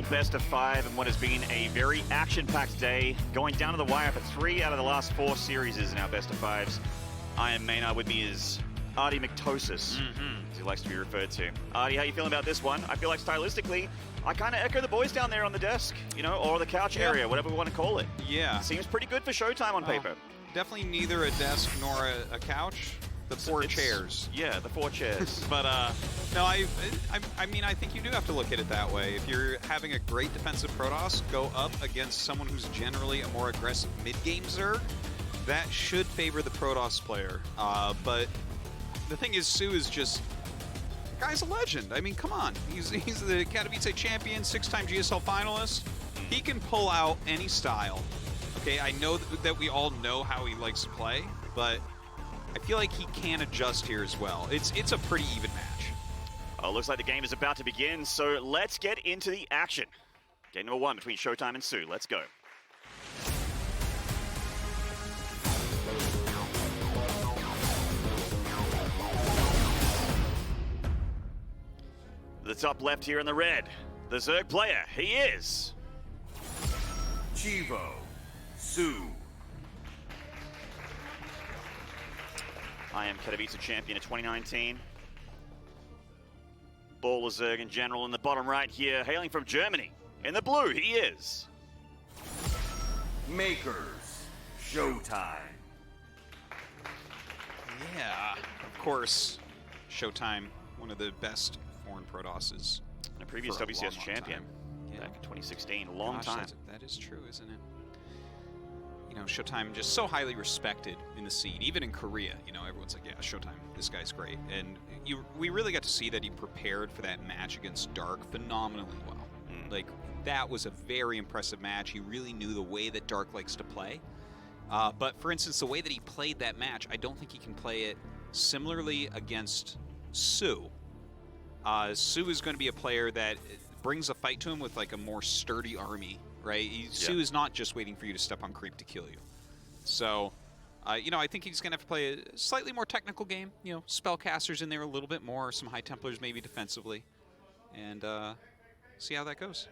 final best of 5 in what has been a very action-packed day, going down to the wire for 3 out of the last 4 series in our best of 5s. I am Maynard. With me is Artie McTosis, as he likes to be referred to. Artie, how you feeling about this one? I feel like stylistically, I kind of echo the boys down there on the desk, you know, or the couch area, whatever we want to call it. Yeah. Seems pretty good for ShoWTimE on paper. Definitely neither a desk nor a couch. The 4 chairs. Yeah, the 4 chairs. But no, I mean, I think you do have to look at it that way. If you're having a great defensive Protoss go up against someone who's generally a more aggressive mid-game Zerg, that should favor the Protoss player. But the thing is, soO is just... the guy's a legend. I mean, come on. He's the Katowice champion, 6-time GSL finalist. He can pull out any style. Okay, I know that we all know how he likes to play, but I feel like he can adjust here as well. It's a pretty even match. Looks like the game is about to begin, so let's get into the action. Game number 1 between ShoWTimE and soO. Let's go. The top left here in the red, the Zerg player, he is Chivo, soO. I am Katowice champion of 2019. Baller Zerg in general in the bottom right here, hailing from Germany. In the blue, he is Makers, ShoWTimE. Yeah, of course, ShoWTimE, one of the best foreign Protosses. And a previous for a WCS long champion time. back in 2016. A long time. That is true, isn't it? You know, ShoWTimE just so highly respected in the scene, even in Korea. You know, everyone's like, yeah, ShoWTimE, this guy's great. And we really got to see that he prepared for that match against Dark phenomenally well. Like, that was a very impressive match. He really knew the way that Dark likes to play. But, for instance, the way that he played that match, I don't think he can play it similarly against soO. soO is going to be a player that brings a fight to him with, like, a more sturdy army. Right? soO is not just waiting for you to step on creep to kill you. So, you know, I think he's going to have to play a slightly more technical game. You know, spellcasters in there a little bit more, some High Templars maybe defensively. And see how that goes.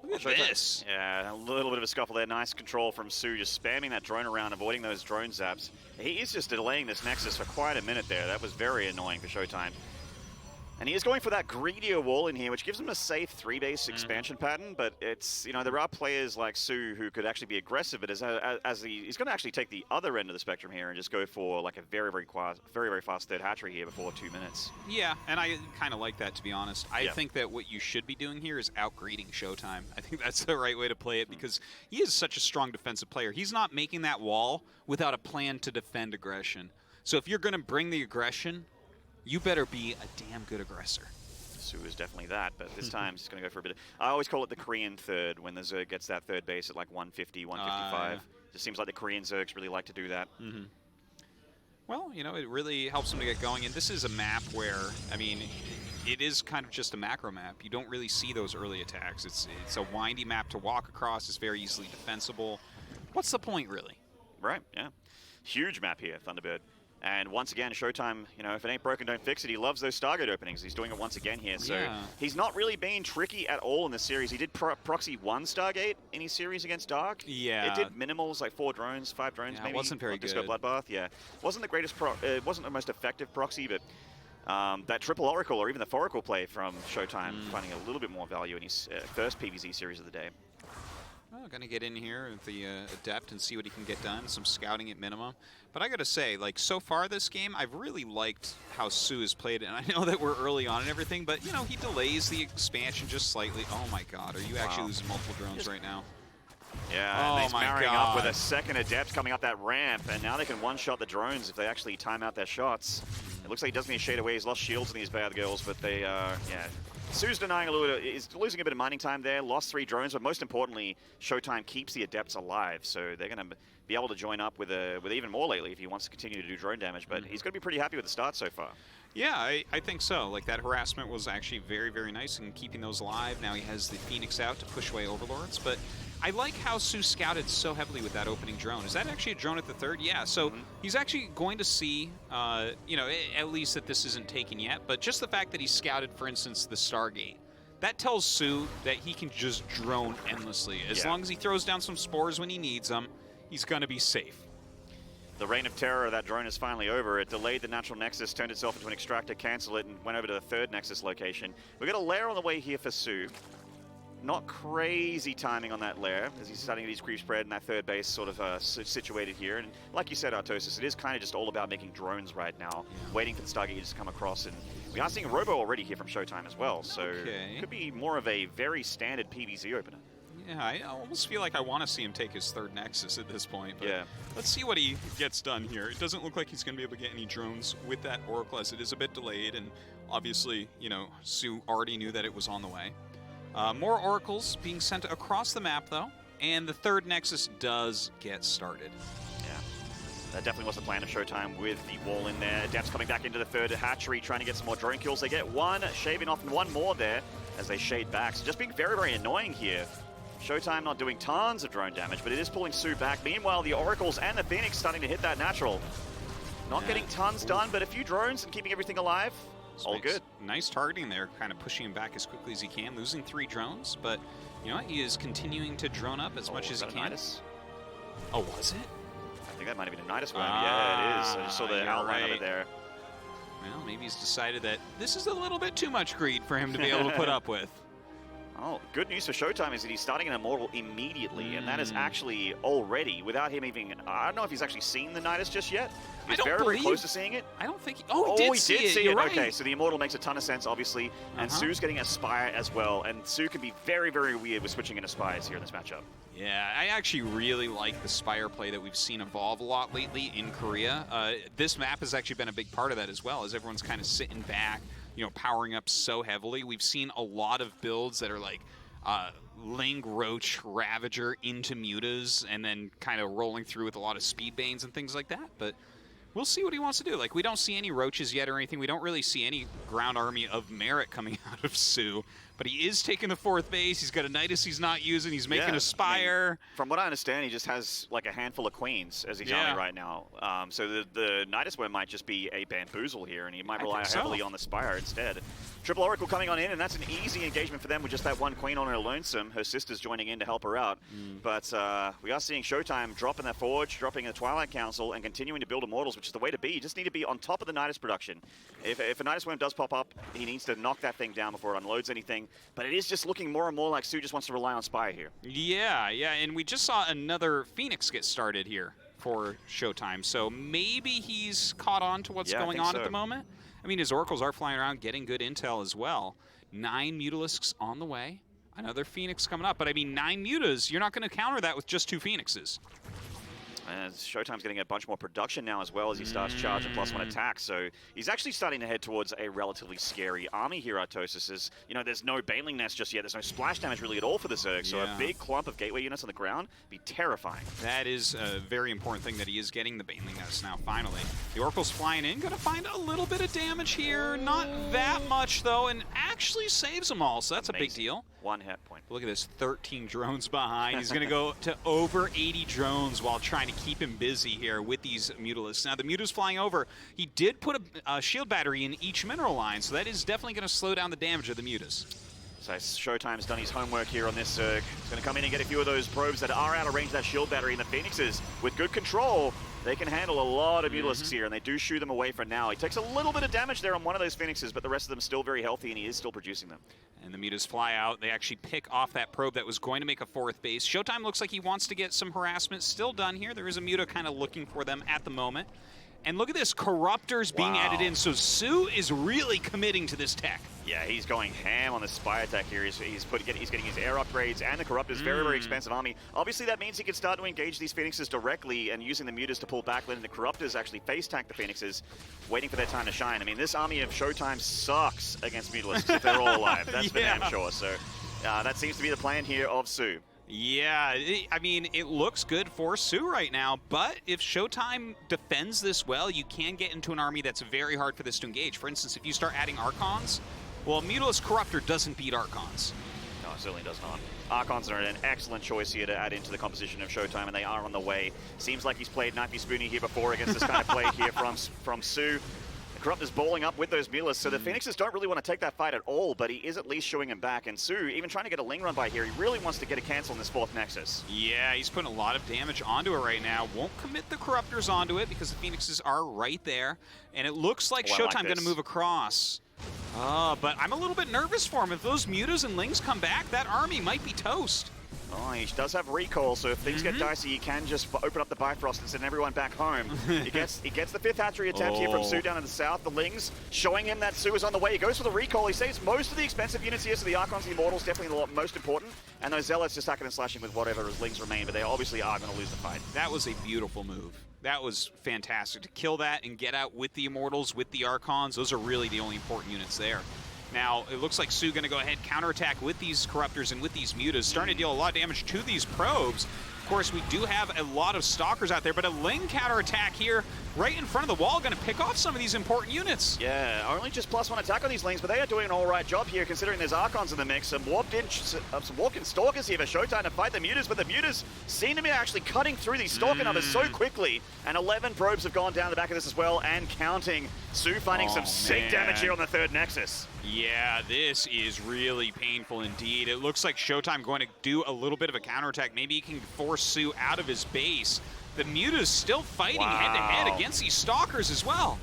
Look at this! Yeah, a little bit of a scuffle there. Nice control from soO, just spamming that drone around, avoiding those drone zaps. He is just delaying this Nexus for quite a minute there. That was very annoying for ShoWTimE. And he is going for that greedier wall in here, which gives him a safe 3-base expansion pattern, but it's, you know, there are players like soO who could actually be aggressive, but he's going to actually take the other end of the spectrum here and just go for like a very, very fast third hatchery here before 2 minutes. Yeah, and I kind of like that, to be honest. I think that what you should be doing here is out-greeding ShoWTimE. I think that's the right way to play it, because he is such a strong defensive player. He's not making that wall without a plan to defend aggression. So if you're going to bring the aggression, you better be a damn good aggressor. soO is definitely that, but this time he's going to go for a bit of... I always call it the Korean third, when the Zerg gets that third base at like 150, 155. Just seems like the Korean Zergs really like to do that. Well, you know, it really helps him to get going, and this is a map where, I mean, it is kind of just a macro map. You don't really see those early attacks. It's a windy map to walk across. It's very easily defensible. What's the point, really? Right, yeah. Huge map here, Thunderbird. And once again, ShoWTimE, you know, if it ain't broken, don't fix it. He loves those Stargate openings. He's doing it once again here. So he's not really being tricky at all in this series. He did proxy 1 Stargate in his series against Dark. Yeah. It did minimals, like 4 drones, 5 drones maybe. It wasn't very good. Disco Bloodbath, yeah. Wasn't the greatest, it wasn't the most effective proxy, but that triple Oracle or even the Foracle play from ShoWTimE finding a little bit more value in his first PvZ series of the day. Well, going to get in here with the Adept and see what he can get done. Some scouting at minimum. But I got to say, like, so far this game, I've really liked how soO has played it. And I know that we're early on and everything, but, you know, he delays the expansion just slightly. Oh, my God. Are you actually losing multiple drones right now? Yeah, and he's marrying up with a second Adept coming up that ramp. And now they can one-shot the drones if they actually time out their shots. It looks like he doesn't need to shade away. He's lost shields in these bad girls, but they are, yeah. soO's denying a little bit, is losing a bit of mining time there, lost 3 drones, but most importantly, ShoWTimE keeps the Adepts alive, so they're going to be able to join up with even more lately if he wants to continue to do drone damage, but he's going to be pretty happy with the start so far. Yeah, I think so. Like, that harassment was actually very, very nice in keeping those alive. Now he has the Phoenix out to push away Overlords, but I like how soO scouted so heavily with that opening drone. Is that actually a drone at the third? Yeah, so he's actually going to see, you know, at least that this isn't taken yet, but just the fact that he scouted, for instance, the Stargate, that tells soO that he can just drone endlessly. As long as he throws down some spores when he needs them, he's going to be safe. The reign of terror of that drone is finally over. It delayed the natural nexus, turned itself into an extractor, cancelled it, and went over to the third nexus location. We've got a lair on the way here for soO. Not crazy timing on that lair, as he's starting to get his creep spread and that third base sort of situated here. And like you said, Artosis, it is kind of just all about making drones right now, waiting for the Stargate to come across. And we are seeing Robo already here from ShoWTimE as well, so it could be more of a very standard PvZ opener. Yeah, I almost feel like I want to see him take his third Nexus at this point. But let's see what he gets done here. It doesn't look like he's going to be able to get any drones with that Oracle, as it is a bit delayed. And obviously, you know, soO already knew that it was on the way. More Oracles being sent across the map, though. And the third Nexus does get started. Yeah, that definitely was the plan of ShoWTimE with the wall in there. Depth's coming back into the third hatchery, trying to get some more drone kills. They get one, shaving off one more there as they shade back. So just being very, very annoying here. ShoWTimE not doing tons of drone damage, but it is pulling soO back. Meanwhile, the Oracles and the Phoenix starting to hit that natural. Not getting tons done, but a few drones and keeping everything alive. All good. Nice targeting there, kind of pushing him back as quickly as he can, losing 3 drones, but you know what? He is continuing to drone up as much as he can. Oh, was it? I think that might have been a Nidus worm. Yeah, it is. I just saw the outline of it there. Well, maybe he's decided that this is a little bit too much greed for him to be able to put up with. Oh, good news for ShoWTimE is that he's starting an Immortal immediately, and that is actually already, without him even, I don't know if he's actually seen the Nidus just yet. He's very close to seeing it. I don't think, he did see it. You're right. Okay, so the Immortal makes a ton of sense, obviously, and soO's getting a Spire as well, and soO can be very, very weird with switching into Spires here in this matchup. Yeah, I actually really like the Spire play that we've seen evolve a lot lately in Korea. This map has actually been a big part of that as well, as everyone's kind of sitting back, you know, powering up so heavily. We've seen a lot of builds that are like Ling, Roach, Ravager into Mutas, and then kind of rolling through with a lot of Speed Banes and things like that. But we'll see what he wants to do. Like, we don't see any Roaches yet or anything. We don't really see any ground army of merit coming out of soO. But he is taking the 4th base. He's got a Nidus he's not using. He's making a Spire. I mean, from what I understand, he just has like a handful of Queens as he's army right now. So the Nidus worm might just be a bamboozle here, and he might rely heavily on the Spire instead. Triple Oracle coming on in, and that's an easy engagement for them with just that one Queen on her lonesome. Her sister's joining in to help her out. But we are seeing ShoWTimE dropping their Forge, dropping the Twilight Council, and continuing to build Immortals, which is the way to be. You just need to be on top of the Nidus production. If a Nidus worm does pop up, he needs to knock that thing down before it unloads anything. But it is just looking more and more like soO just wants to rely on Spire here. Yeah, and we just saw another Phoenix get started here for ShoWTimE. So maybe he's caught on to what's going on at the moment. I mean, his Oracles are flying around getting good intel as well. 9 Mutalisks on the way. Another Phoenix coming up. But I mean, 9 Mutas, you're not going to counter that with just 2 Phoenixes. And ShoWTimE's getting a bunch more production now as well as he starts charging +1 attacks. So he's actually starting to head towards a relatively scary army here, Artosis. Is, you know, there's no Baneling Nest just yet. There's no splash damage really at all for the Zerg. So a big clump of Gateway units on the ground be terrifying. That is a very important thing that he is getting the Baneling Nest now, finally. The Oracle's flying in. Going to find a little bit of damage here. Not that much, though, and actually saves them all. So that's a big deal. 1 hit point. Look at this, 13 drones behind. He's going to go to over 80 drones while trying to keep him busy here with these Mutalisks. Now, the Muta's flying over. He did put a shield battery in each mineral line, so that is definitely going to slow down the damage of the Mutas. So ShoWTimE's done his homework here on this Zerg. He's going to come in and get a few of those probes that are out of range of that shield battery, and the Phoenixes, with good control, they can handle a lot of Mutalisks here, and they do shoo them away for now. He takes a little bit of damage there on one of those Phoenixes, but the rest of them still very healthy, and he is still producing them. And the Mutas fly out. They actually pick off that probe that was going to make a 4th base. ShoWTimE looks like he wants to get some harassment still done here. There is a Muta kind of looking for them at the moment. And look at this, Corruptors being added in. So soO is really committing to this tech. Yeah, he's going ham on the Spire tech here. He's getting his air upgrades and the Corruptors. Very, very expensive army. Obviously, that means he can start to engage these Phoenixes directly and using the Mutas to pull back, letting the Corruptors actually face tank the Phoenixes, waiting for their time to shine. I mean, this army of ShoWTimE sucks against Mutalisks if they're all alive. That's for damn sure. So that seems to be the plan here of soO. Yeah, I mean, it looks good for soO right now, but if ShoWTimE defends this well, you can get into an army that's very hard for this to engage. For instance, if you start adding Archons, well, Mutalisk Corruptor doesn't beat Archons. No, it certainly does not. Archons are an excellent choice here to add into the composition of ShoWTimE, and they are on the way. Seems like he's played Knifey Spoony here before against this kind of play here from soO. The Corrupt is balling up with those Mulas, so the Phoenixes don't really want to take that fight at all, but he is at least showing him back. And soO, even trying to get a Ling run by here, he really wants to get a cancel in this 4th Nexus. Yeah, he's putting a lot of damage onto it right now. Won't commit the Corruptors onto it because the Phoenixes are right there. And it looks like ShoWTimE going to move across. But I'm a little bit nervous for him. If those Mutas and Lings come back, that army might be toast. Oh, he does have recall, so if things get dicey, he can just open up the Bifrost and send everyone back home. he gets the 5th hatchery attempt here from soO down in the south. The Lings showing him that soO is on the way. He goes for the recall. He saves most of the expensive units here, so the Archons, the Immortals, definitely the most important. And those Zealots just hacking and slashing with whatever his Lings remain, but they obviously are going to lose the fight. That was a beautiful move. That was fantastic. To kill that and get out with the Immortals, with the Archons, those are really the only important units there. Now, it looks like soO going to go ahead, counterattack with these Corruptors and with these Mutas, starting to deal a lot of damage to these probes. Of course, we do have a lot of Stalkers out there, but a Ling counterattack here right in front of the wall, going to pick off some of these important units. Yeah, only just +1 attack on these Lings, but they are doing an all-right job here, considering there's Archons in the mix. Some warped-in Stalkers here for ShoWTimE to fight the Mutas, but the Mutas seem to be actually cutting through these Stalker numbers so quickly, and 11 probes have gone down the back of this as well, and counting. soO finding some sick damage here on the 3rd Nexus. Yeah, this is really painful indeed. It looks like ShoWTimE going to do a little bit of a counterattack. Maybe he can force soO out of his base. The Muta's still fighting head-to-head against these Stalkers as well.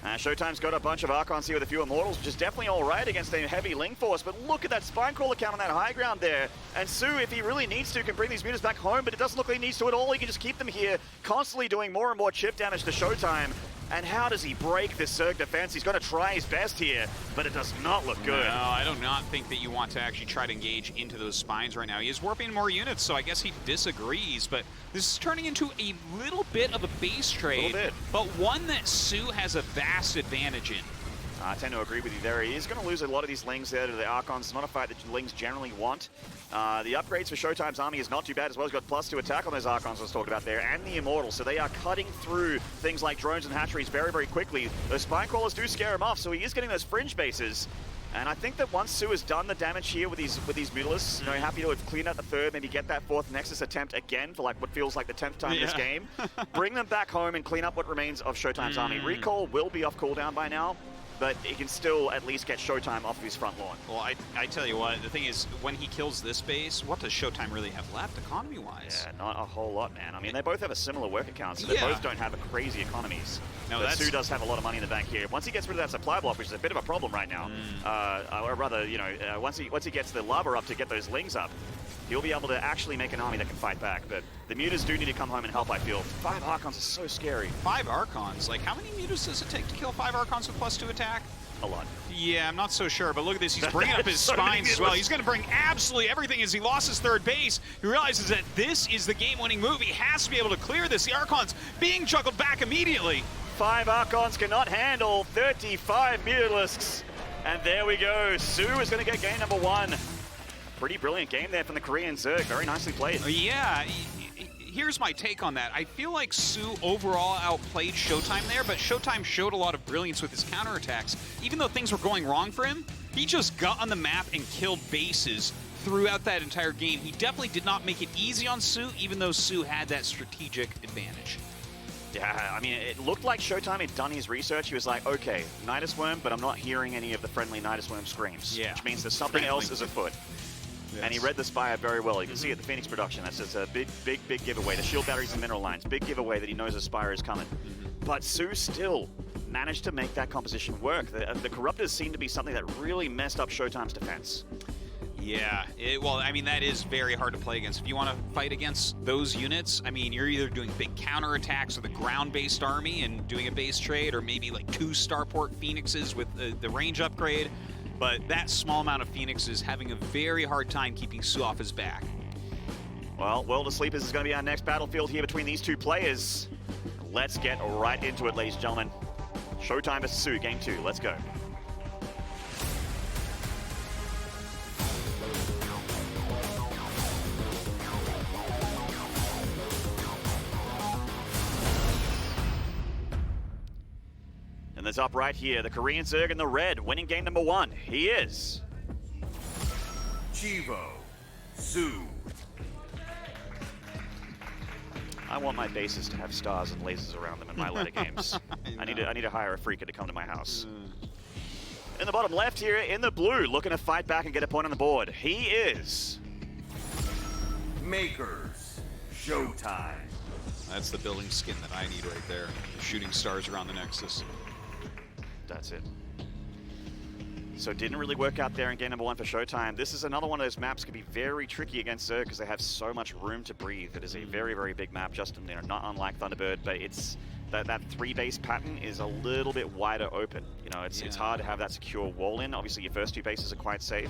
ShoWTimE's got a bunch of Archons here with a few Immortals, which is definitely all right against a heavy Ling force, but look at that Spinecrawler count on that high ground there. And soO, if he really needs to, can bring these Mutas back home, but it doesn't look like he needs to at all. He can just keep them here, constantly doing more and more chip damage to ShoWTimE. And how does he break this Zerg defense? He's going to try his best here, but it does not look good. No, I do not think that you want to actually try to engage into those spines right now. He is warping more units, so I guess he disagrees, but this is turning into a little bit of a base trade, but one that soO has a vast advantage in. I tend to agree with you there. He is going to lose a lot of these Lings there to the Archons. It's not a fight that Lings generally want. The upgrades for ShoWTimE's army is not too bad as well. He's got +2 attack on those Archons I was talking about there, and the Immortals. So they are cutting through things like drones and hatcheries very, very quickly. Those Spinecrawlers do scare him off, so he is getting those fringe bases. And I think that once soO has done the damage here with these Mutalisks, you know, happy to have cleaned out the 3rd, maybe get that 4th Nexus attempt again for like what feels like the 10th time in this game, bring them back home and clean up what remains of ShoWTimE's army. Recall will be off cooldown by now, but he can still at least get ShoWTimE off of his front lawn. Well, I tell you what, the thing is, when he kills this base, what does ShoWTimE really have left economy-wise? Yeah, not a whole lot, man. I mean, they both have a similar work account, so they both don't have a crazy economies. No, but soO does have a lot of money in the bank here. Once he gets rid of that supply block, which is a bit of a problem right now, or rather, you know, once he gets the lava up to get those Lings up, he'll be able to actually make an army that can fight back. But the Mutas do need to come home and help, I feel. 5 Archons is so scary. 5 Archons? Like, how many Mutas does it take to kill 5 Archons with +2 attack? A lot. Yeah, I'm not so sure, but look at this. He's bringing up his spines as well. He's going to bring absolutely everything as he lost his 3rd base. He realizes that this is the game-winning move. He has to be able to clear this. The Archons being juggled back immediately. 5 Archons cannot handle 35 Mutalisks. And there we go. soO is going to get game number 1. Pretty brilliant game there from the Korean Zerg. Very nicely played. Yeah. Here's my take on that. I feel like soO overall outplayed ShoWTimE there, but ShoWTimE showed a lot of brilliance with his counterattacks. Even though things were going wrong for him, he just got on the map and killed bases throughout that entire game. He definitely did not make it easy on soO, even though soO had that strategic advantage. Yeah, I mean, it looked like ShoWTimE had done his research. He was like, okay, Nidus Worm, but I'm not hearing any of the friendly Nidus Worm screams, which means that something else is afoot. Yes. And he read the Spire very well. You can see it, the Phoenix production. That's just a big giveaway. The shield batteries and mineral lines, big giveaway that he knows the Spire is coming. But soO still managed to make that composition work. The Corruptors seem to be something that really messed up ShoWTimE's defense. Yeah, well, I mean, that is very hard to play against. If you want to fight against those units, I mean, you're either doing big counterattacks with a ground-based army and doing a base trade, or maybe like 2 Starport Phoenixes with the range upgrade. But that small amount of Phoenix is having a very hard time keeping soO off his back. Well, World of Sleepers is going to be our next battlefield here between these 2 players. Let's get right into it, ladies and gentlemen. ShoWTimE vs soO, game 2. Let's go. And that's up right here, the Korean Zerg in the red, winning game number 1. He is Chivo, soO. I want my bases to have stars and lasers around them in my ladder games. I need to hire a freaker to come to my house. In the bottom left here, in the blue, looking to fight back and get a point on the board. He is... Makers. ShoWTimE. That's the building skin that I need right there. Shooting stars around the Nexus. That's it. So it didn't really work out there in game number 1 for ShoWTimE. This is another one of those maps can be very tricky against Zerg because they have so much room to breathe. It is a very, very big map, just not unlike Thunderbird, but it's that 3-base pattern is a little bit wider open. You know, it's hard to have that secure wall in. Obviously, your first 2 bases are quite safe,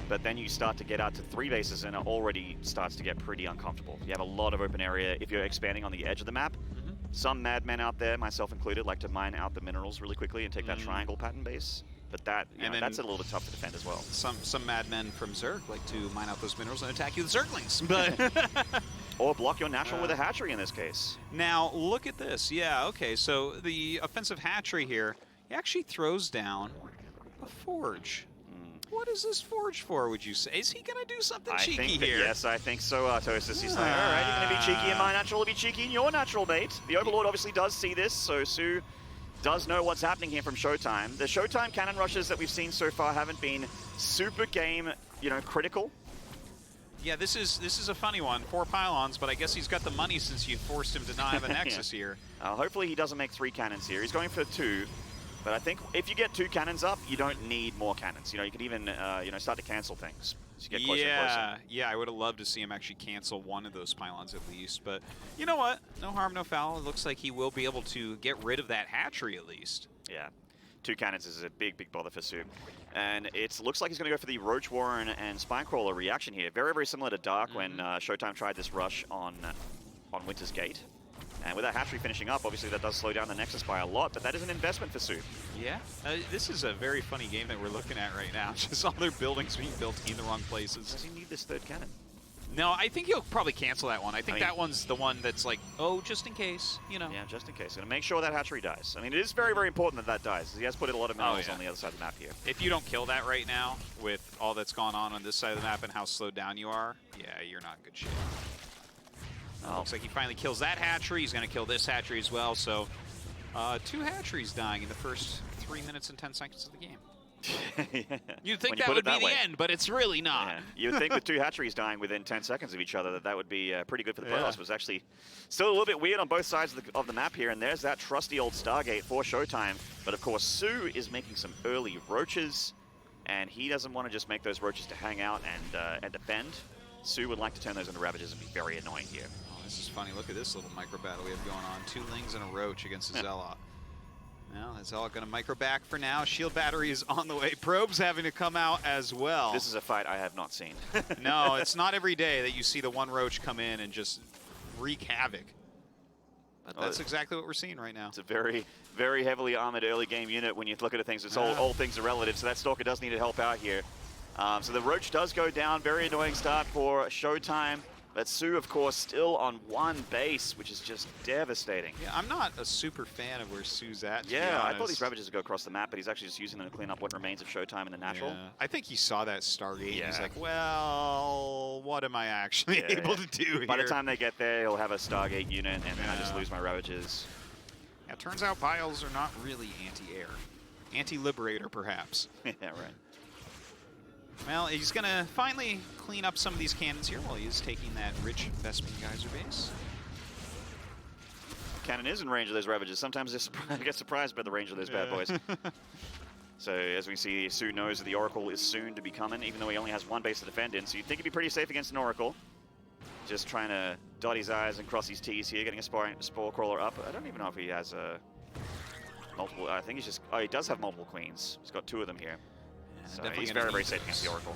but then you start to get out to 3 bases and it already starts to get pretty uncomfortable. You have a lot of open area if you're expanding on the edge of the map. Some madmen out there, myself included, like to mine out the minerals really quickly and take that triangle pattern base. But that, that's a little bit tough to defend as well. Some madmen from Zerg like to mine out those minerals and attack you with Zerglings. But or block your natural with a hatchery in this case. Now, look at this. Yeah, okay, so the offensive hatchery here, he actually throws down a forge. What is this forge for, would you say? Is he going to do something cheeky here? Yes, I think so, Artosis. He's like, all right, you're going to be cheeky in my natural, will be cheeky in your natural, mate. The Overlord obviously does see this, so soO does know what's happening here from ShoWTimE. The ShoWTimE cannon rushes that we've seen so far haven't been super game, critical. Yeah, this is a funny one. 4 pylons, but I guess he's got the money since you forced him to not have a Nexus here. Hopefully he doesn't make 3 cannons here. He's going for 2. But I think if you get 2 cannons up, you don't need more cannons. You can even, start to cancel things as you get closer and closer. Yeah, I would have loved to see him actually cancel one of those pylons at least. But you know what? No harm, no foul. It looks like he will be able to get rid of that hatchery at least. Yeah. 2 cannons is a big, big bother for soO. And it looks like he's going to go for the Roach Warren and Spinecrawler reaction here. Very, very similar to Dark when ShoWTimE tried this rush on Winter's Gate. And with that hatchery finishing up, obviously that does slow down the Nexus by a lot, but that is an investment for soO. Yeah, this is a very funny game that we're looking at right now. Just all their buildings being built in the wrong places. Does he need this 3rd cannon? No, I think he'll probably cancel that one. I think that one's the one that's like, oh, just in case, Yeah, just in case. Going to make sure that hatchery dies. I mean, it is very, very important that dies. He has put a lot of minerals on the other side of the map here. If you don't kill that right now, with all that's gone on this side of the map and how slowed down you are, yeah, you're not in good shape. Looks like he finally kills that hatchery. He's going to kill this hatchery as well. So 2 hatcheries dying in the first 3 minutes and 10 seconds of the game. You'd think that would be the end, but it's really not. Yeah. You would think with 2 hatcheries dying within 10 seconds of each other that would be pretty good for the playoffs. It was actually still a little bit weird on both sides of the map here, and there's that trusty old Stargate for ShoWTimE. But of course, soO is making some early roaches, and he doesn't want to just make those roaches to hang out and defend. soO would like to turn those into Ravages and be very annoying here. This is funny. Look at this little micro battle we have going on. 2 Lings and a Roach against a Zealot. Well, the Zealot going to micro back for now. Shield battery is on the way. Probe's having to come out as well. This is a fight I have not seen. No, it's not every day that you see the one Roach come in and just wreak havoc. But that's exactly what we're seeing right now. It's a very, very heavily armored early game unit when you look at things. It's all things are relative, so that Stalker does need to help out here. So the Roach does go down. Very annoying start for ShoWTimE. But soO, of course, still on 1 base, which is just devastating. Yeah, I'm not a super fan of where soO's at, to be I honest. thought these Ravages would go across the map, but he's actually just using them to clean up what remains of ShoWTimE in the natural. Yeah. I think he saw that Stargate and he's like, well, what am I actually able to do here? By the time they get there, he'll have a Stargate unit, and then I just lose my Ravages. Yeah, it turns out Biles are not really anti-air. Anti-liberator, perhaps. Yeah, right. Well, he's going to finally clean up some of these cannons here while he is taking that rich Vespene Geyser base. Cannon is in range of those Ravages. Sometimes I get surprised by the range of those bad boys. So as we see, soO knows that the Oracle is soon to be coming, even though he only has 1 base to defend in. So you'd think he'd be pretty safe against an Oracle. Just trying to dot his I's and cross his T's here, getting a Spore Crawler up. I don't even know if he has multiple. I think he's just. Oh, he does have multiple Queens. He's got 2 of them here. So he's very, very safe against the Oracle.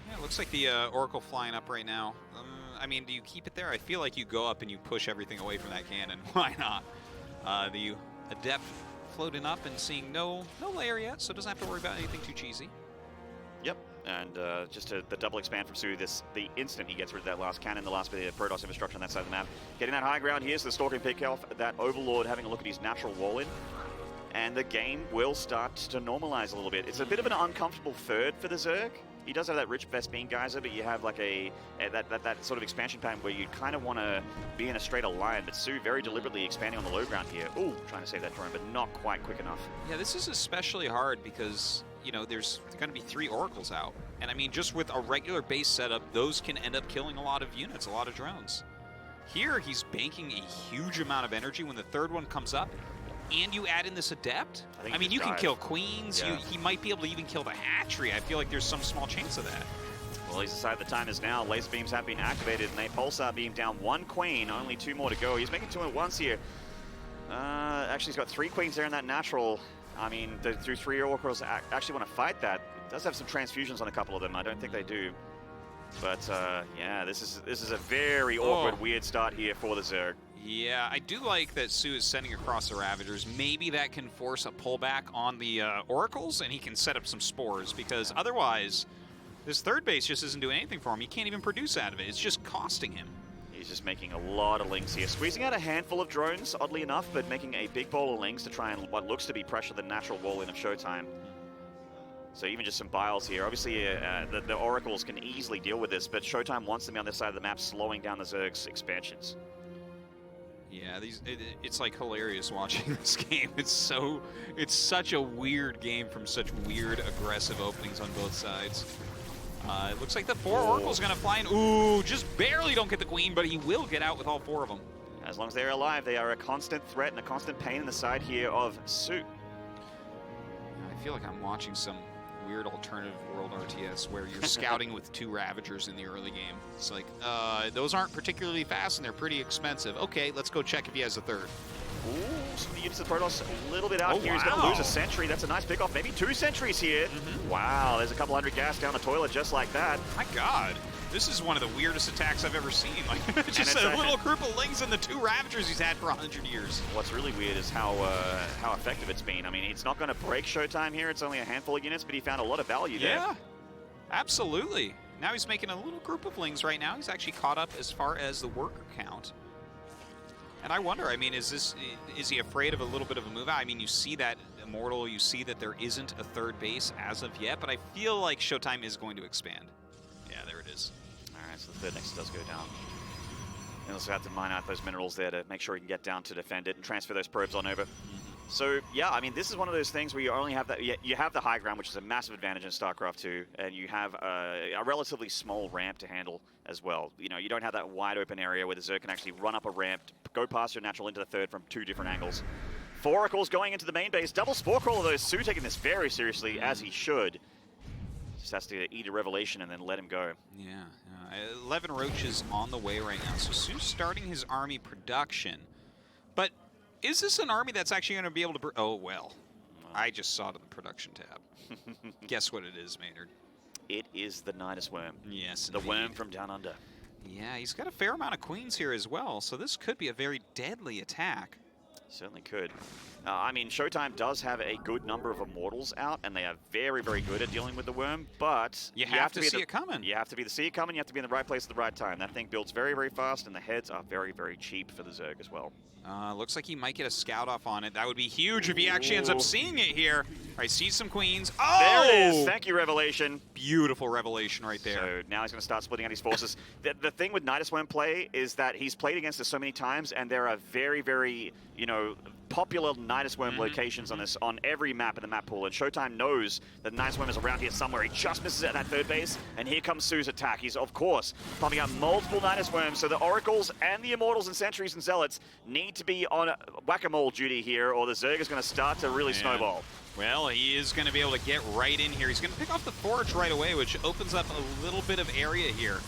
Yeah, it looks like the Oracle flying up right now. I mean, do you keep it there? I feel like you go up and you push everything away from that cannon. Why not? The Adept floating up and seeing no layer yet, so doesn't have to worry about anything too cheesy. Yep, and just the double expand from soO, the instant he gets rid of that last cannon, the last bit of Protoss infrastructure on that side of the map. Getting that high ground here, so the Stalker pick off that Overlord, having a look at his natural wall in. And the game will start to normalize a little bit. It's a bit of an uncomfortable 3rd for the Zerg. he does have that rich Vespene geyser, but you have like that sort of expansion pattern where you kind of want to be in a straighter line. But soO very deliberately expanding on the low ground here. Ooh, trying to save that drone, but not quite quick enough. Yeah, this is especially hard because, you know, there's going to be 3 oracles out. And I mean, just with a regular base setup, those can end up killing a lot of units, a lot of drones. Here, he's banking a huge amount of energy when the 3rd one comes up, and you add in this Adept. I mean, you can kill Queens. Yeah. He might be able to even kill the Hatchery. I feel like there's some small chance of that. Well, he's decided the time is now. Laser beams have been activated, and they Pulsar beam down 1 Queen, only 2 more to go. He's making 2 at once here. Actually, he's got 3 Queens there in that natural. I mean, through 3 oracles, actually want to fight that. It does have some transfusions on a couple of them. I don't think they do. But yeah, this is a very awkward, weird start here for the Zerg. Yeah, I do like that soO is sending across the Ravagers. Maybe that can force a pullback on the Oracles, and he can set up some spores, because otherwise, this 3rd base just isn't doing anything for him. He can't even produce out of it. It's just costing him. He's just making a lot of links here. Squeezing out a handful of drones, oddly enough, but making a big bowl of links to try and what looks to be pressure the natural wall in of ShoWTimE. So even just some biles here. Obviously, the Oracles can easily deal with this, but ShoWTimE wants them on this side of the map, slowing down the Zerg's expansions. Yeah, it's like hilarious watching this game. It's such a weird game from such weird, aggressive openings on both sides. It looks like the 4 Oracles are going to fly in. Ooh, just barely don't get the Queen, but he will get out with all 4 of them. As long as they're alive, they are a constant threat and a constant pain in the side here of soO. I feel like I'm watching some weird alternative world RTS where you're scouting with 2 Ravagers in the early game. It's like, those aren't particularly fast and they're pretty expensive. Okay, let's go check if he has a 3rd. Ooh, some units of Protoss a little bit out here. He's going to lose a sentry. That's a nice pickoff. Maybe 2 sentries here. Wow, there's a couple hundred gas down the toilet just like that. My God. This is one of the weirdest attacks I've ever seen. Like, just a little group of Lings and the 2 Ravagers he's had for 100 years. What's really weird is how effective it's been. I mean, it's not going to break ShoWTimE here. It's only a handful of units, but he found a lot of value there. Yeah, absolutely. Now he's making a little group of Lings right now. He's actually caught up as far as the worker count. And I wonder, I mean, is he afraid of a little bit of a move out? I mean, you see that Immortal, you see that there isn't a 3rd base as of yet, but I feel like ShoWTimE is going to expand. Yeah, there it is. All right, so the 3rd Nexus does go down. And also have to mine out those minerals there to make sure he can get down to defend it and transfer those probes on over. So, yeah, I mean, this is one of those things where you only have that. You have the high ground, which is a massive advantage in StarCraft 2, and you have a relatively small ramp to handle as well. You know, you don't have that wide open area where the Zerg can actually run up a ramp, go past your natural into the 3rd from 2 different angles. 4 Oracles going into the main base. Double Spore Crawler, though. soO taking this very seriously, as he should. Just has to eat a revelation and then let him go. Yeah, 11 Roaches on the way right now. So soO's starting his army production. But is this an army that's actually going to be able to... Oh, well. I just saw it in the production tab. Guess what it is, Maynard? It is the Nidus Worm. Yes, the indeed. worm from down under. Yeah, he's got a fair amount of Queens here as well, so this could be a very deadly attack. Certainly could. I mean, ShoWTimE does have a good number of Immortals out, and they are very, very good at dealing with the worm, but... You have to see it coming. You have to see it coming, you have to be in the right place at the right time. That thing builds very, very fast, and the heads are very, very cheap for the Zerg as well. Looks like he might get a scout off on it. That would be huge if he actually ends up seeing it here. All right, sees some Queens. Oh! There it is. Thank you, Revelation. Beautiful Revelation right there. So now he's going to start splitting out his forces. The thing with Nidus Worm play is that he's played against us so many times, and there are very, very, you know, popular Nidus Worm locations on every map in the map pool, and ShoWTimE knows that Nidus Worm is around here somewhere. He just misses it at that 3rd base, and here comes soO's attack. He's, of course, pumping out multiple Nidus Worms, so the Oracles and the Immortals and Sentries and Zealots need to be on whack-a-mole duty here, or the Zerg is going to start to really snowball. Well, he is going to be able to get right in here. He's going to pick off the Forge right away, which opens up a little bit of area here.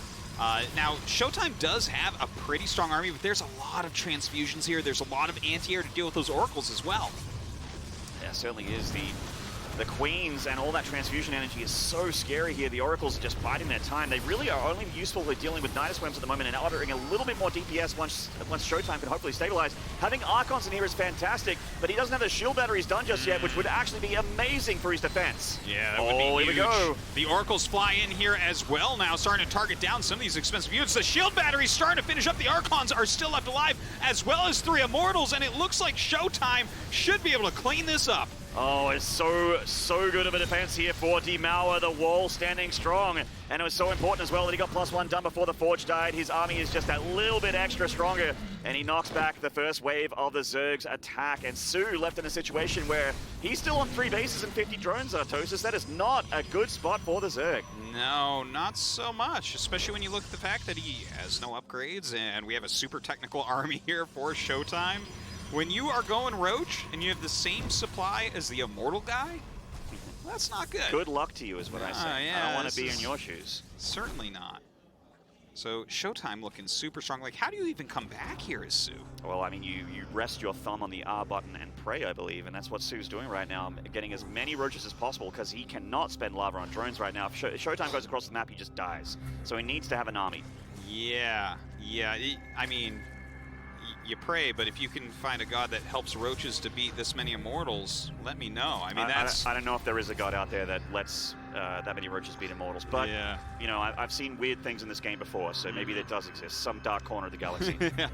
Now, ShoWTimE does have a pretty strong army, but there's a lot of transfusions here. There's a lot of anti-air to deal with those Oracles as well. Yeah, certainly is. The Queens and all that transfusion energy is so scary here. The Oracles are just biding their time. They really are only useful for dealing with Nidus Worms at the moment and ordering a little bit more DPS once ShoWTimE can hopefully stabilize. Having Archons in here is fantastic, but he doesn't have the shield batteries done just yet, which would actually be amazing for his defense. Yeah, that would be huge. Here we go. The Oracles fly in here as well now, starting to target down some of these expensive units. The shield batteries starting to finish up. The Archons are still left alive, as well as 3 Immortals, and it looks like ShoWTimE should be able to clean this up. Oh, it's so good of a defense here for Demauer. The wall standing strong. And it was so important as well that he got +1 done before the Forge died. His army is just that little bit extra stronger. And he knocks back the first wave of the Zerg's attack. And soO left in a situation where he's still on 3 bases and 50 drones, Artosis. That is not a good spot for the Zerg. No, not so much, especially when you look at the fact that he has no upgrades and we have a super technical army here for ShoWTimE. When you are going Roach and you have the same supply as the Immortal guy, that's not good. Good luck to you is what I say. Yeah, I don't want to be in your shoes. Certainly not. So ShoWTimE looking super strong. Like, how do you even come back here as soO? Well, I mean, you rest your thumb on the R button and pray, I believe, and that's what soO's doing right now, getting as many roaches as possible because he cannot spend lava on drones right now. If ShoWTimE goes across the map, he just dies. So he needs to have an army. Yeah. I mean, you pray, but if you can find a god that helps roaches to beat this many immortals, let me know. I mean, that's... I don't know if there is a god out there that lets that many roaches beat immortals, but, yeah. You know, I've seen weird things in this game before, so maybe that does exist. Some dark corner of the galaxy. Yeah.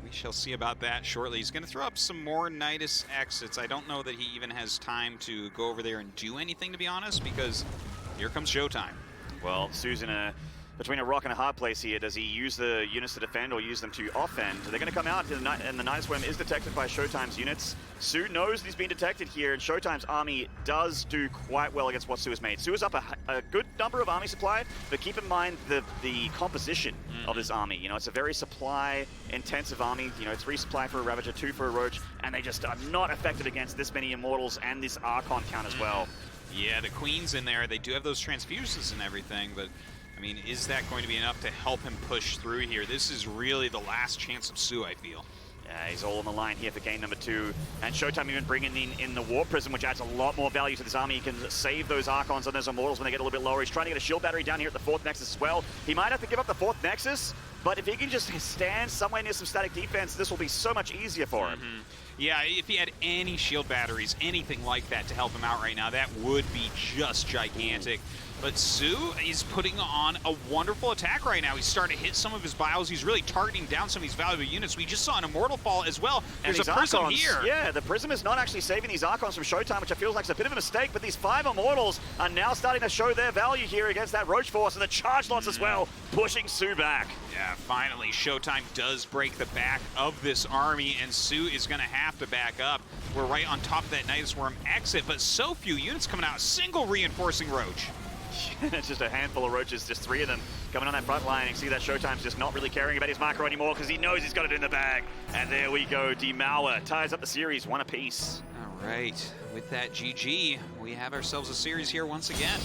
We shall see about that shortly. He's going to throw up some more Nidus exits. I don't know that he even has time to go over there and do anything, to be honest, because here comes ShoWTimE. Well, soO's between a rock and a hard place here. Does he use the units to defend or use them to offend? They're going to come out, and the Nidus Worm is detected by ShoWTimE's units. soO knows he's been detected here, and ShoWTimE's army does do quite well against what soO has made. soO is up a good number of army supply, but keep in mind the composition of this army. You know, it's a very supply-intensive army. You know, 3 supply for a Ravager, 2 for a Roach, and they just are not affected against this many Immortals and this Archon count as well. Yeah, the Queen's in there. They do have those transfuses and everything, but... I mean, is that going to be enough to help him push through here? This is really the last chance of soO, I feel. Yeah, he's all on the line here for game number 2. And ShoWTimE even bringing in the Warp Prism, which adds a lot more value to this army. He can save those Archons and those Immortals when they get a little bit lower. He's trying to get a shield battery down here at the 4th Nexus as well. He might have to give up the 4th Nexus, but if he can just stand somewhere near some static defense, this will be so much easier for him. Yeah, if he had any shield batteries, anything like that to help him out right now, that would be just gigantic. But soO is putting on a wonderful attack right now. He's starting to hit some of his bios. He's really targeting down some of these valuable units. We just saw an Immortal fall as well. There's a Prism here. Yeah, the Prism is not actually saving these Archons from ShoWTimE, which I feel like is a bit of a mistake, but these 5 Immortals are now starting to show their value here against that Roach Force, and the Charge Lots as well, pushing soO back. Yeah, finally, ShoWTimE does break the back of this army, and soO is going to have to back up. We're right on top of that Nidus Worm exit, but so few units coming out. Single reinforcing Roach. It's just a handful of roaches, just 3 of them coming on that front line. You see that ShoWTimE's just not really caring about his macro anymore because he knows he's got it in the bag. And there we go, Demauer ties up the series 1 apiece. All right, with that GG, we have ourselves a series here once again.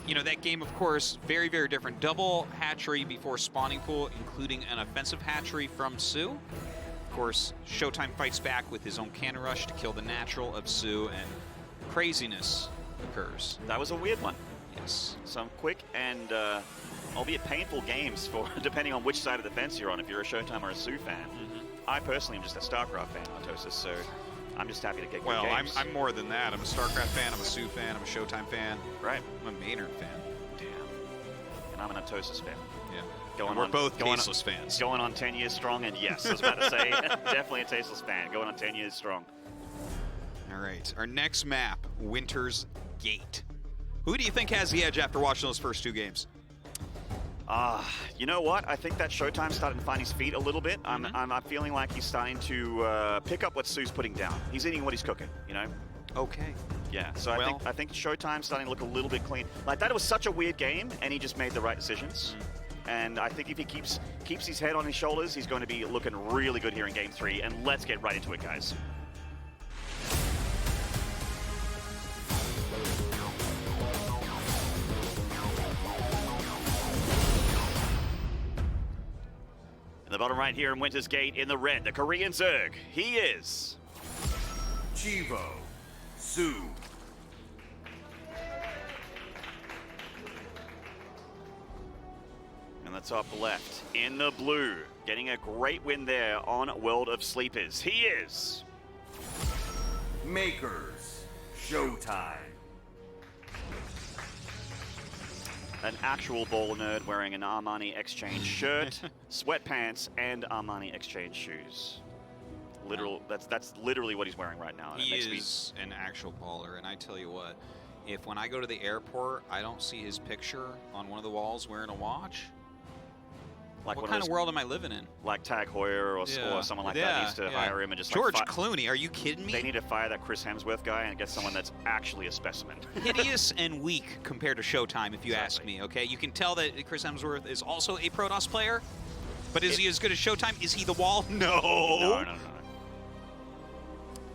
You know, that game, of course, very, very different. Double hatchery before spawning pool, including an offensive hatchery from soO. Of course, ShoWTimE fights back with his own cannon rush to kill the natural of soO, and craziness occurs. That was a weird one. Yes. Some quick and albeit painful games for depending on which side of the fence you're on, if you're a ShoWTimE or a soO fan. I personally am just a Starcraft fan, Artosis, so I'm just happy to get good games. I'm more than that. I'm a Starcraft fan, I'm a soO fan, I'm a ShoWTimE fan. Right. I'm a Maynard fan. Damn. And I'm an Artosis fan. Yeah. We're both Tasteless fans. Going on 10 years strong, and yes, I was about to say, definitely a Tasteless fan. Going on 10 years strong. All right, our next map, Winter's Gate. Who do you think has the edge after watching those first 2 games? You know what? I think that ShoWTimE's starting to find his feet a little bit. I'm feeling like he's starting to pick up what soO's putting down. He's eating what he's cooking, you know? Okay. Yeah, so I think ShoWTimE's starting to look a little bit clean. Like, that was such a weird game, and he just made the right decisions. And I think if he keeps his head on his shoulders, he's going to be looking really good here in Game 3. And let's get right into it, guys. In the bottom right here in Winter's Gate, in the red, the Korean Zerg. He is... Chivo, soO. In the top left, in the blue, getting a great win there on World of Sleepers. He is... Makers, ShoWTimE. An actual baller nerd wearing an Armani Exchange shirt, sweatpants, and Armani Exchange shoes. Literal. That's literally what he's wearing right now. And He it makes is an actual baller, and I tell you what, if when I go to the airport, I don't see his picture on one of the walls wearing a watch, like what kind of world am I living in? like Tag Heuer or someone like that needs to hire him and just George like Clooney, are you kidding me? They need to fire that Chris Hemsworth guy and get someone that's actually a specimen. Hideous and weak compared to ShoWTimE, if you ask Exactly. me, okay? You can tell that Chris Hemsworth is also a Protoss player, but is he as good as ShoWTimE? Is he the wall? No. No.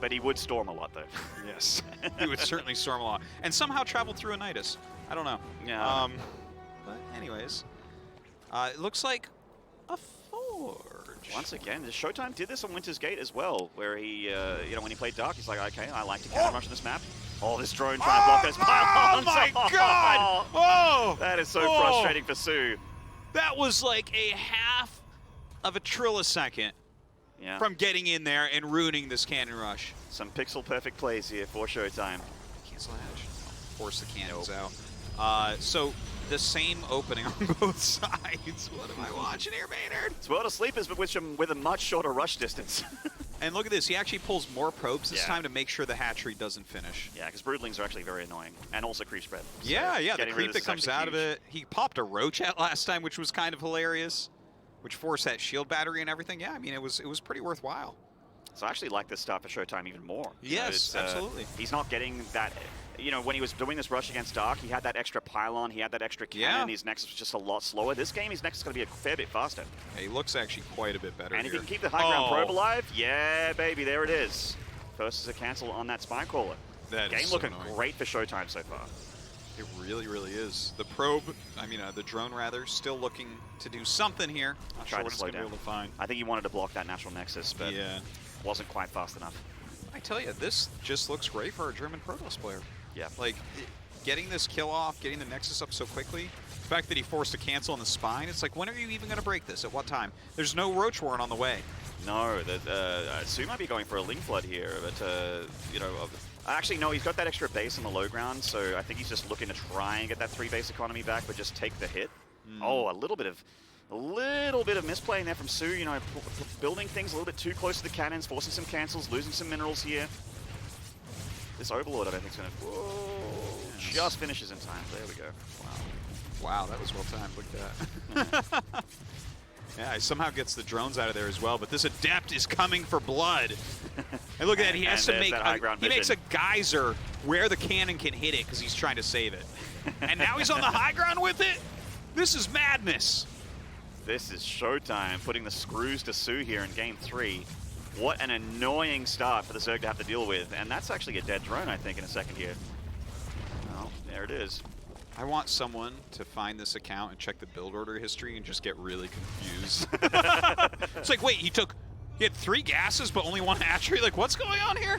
But he would storm a lot, though. Yes. He would certainly storm a lot. And somehow traveled through Anitis. I don't know. Yeah. But anyways, it looks like a forge. Once again, ShoWTimE did this on Winter's Gate as well, where he, when he played Dark, he's like, okay, I like to cannon rush this map. Oh, this drone trying to block those pylons. Oh my God! Oh! That is so frustrating for soO. That was like a half of a trillisecond from getting in there and ruining this cannon rush. Some pixel-perfect plays here for ShoWTimE. Cancel hatch. Force the cannons out. So the same opening on both sides. What am I watching here, Maynard? It's World of Sleepers, but with a much shorter rush distance. And look at this. He actually pulls more probes this time to make sure the hatchery doesn't finish. Yeah, because broodlings are actually very annoying. And also creep spread. So yeah, the rid creep of that this comes is out actually of it. He popped a roach at last time, which was kind of hilarious. Which forced that shield battery and everything. Yeah, I mean, it was pretty worthwhile. So I actually like this start for ShoWTimE even more. Yes, absolutely. He's not getting that... when he was doing this rush against Dark, he had that extra pylon, he had that extra cannon, his Nexus was just a lot slower. This game, his Nexus is going to be a fair bit faster. Yeah, he looks actually quite a bit better And here. if he can keep the high ground probe alive, yeah, baby, there it is. First is a cancel on that Spine Crawler. That game is so looking annoying. great for ShoWTimE so far. It really, really is. The probe, the drone rather, still looking to do something here. Not sure Trying what to it's slow going to be down. able to find. I think he wanted to block that natural Nexus, but wasn't quite fast enough. I tell you, this just looks great for a German Protoss player. Yeah. Like, getting this kill off, getting the Nexus up so quickly, the fact that he forced a cancel on the spine, it's like, when are you even going to break this? At what time? There's no Roach Warren on the way. No, soO might be going for a Ling Flood here, but, actually, no, he's got that extra base on the low ground, so I think he's just looking to try and get that 3 base economy back, but just take the hit. Oh, a little bit of misplaying there from soO, building things a little bit too close to the cannons, forcing some cancels, losing some minerals here. This Overlord, I don't think, is going to... just finishes in time. There we go. Wow, that was well timed. Look at that. Yeah, he somehow gets the drones out of there as well, but this Adept is coming for blood. And look at that, he has to make he makes a geyser where the cannon can hit it because he's trying to save it. And now he's on the high ground with it? This is madness. This is ShoWTimE putting the screws to soO here in game 3. What an annoying start for the Zerg to have to deal with. And that's actually a dead drone, I think, in a second here. Well, there it is. I want someone to find this account and check the build order history and just get really confused. It's like, wait, he had 3 gases but only 1 hatchery? Like, what's going on here?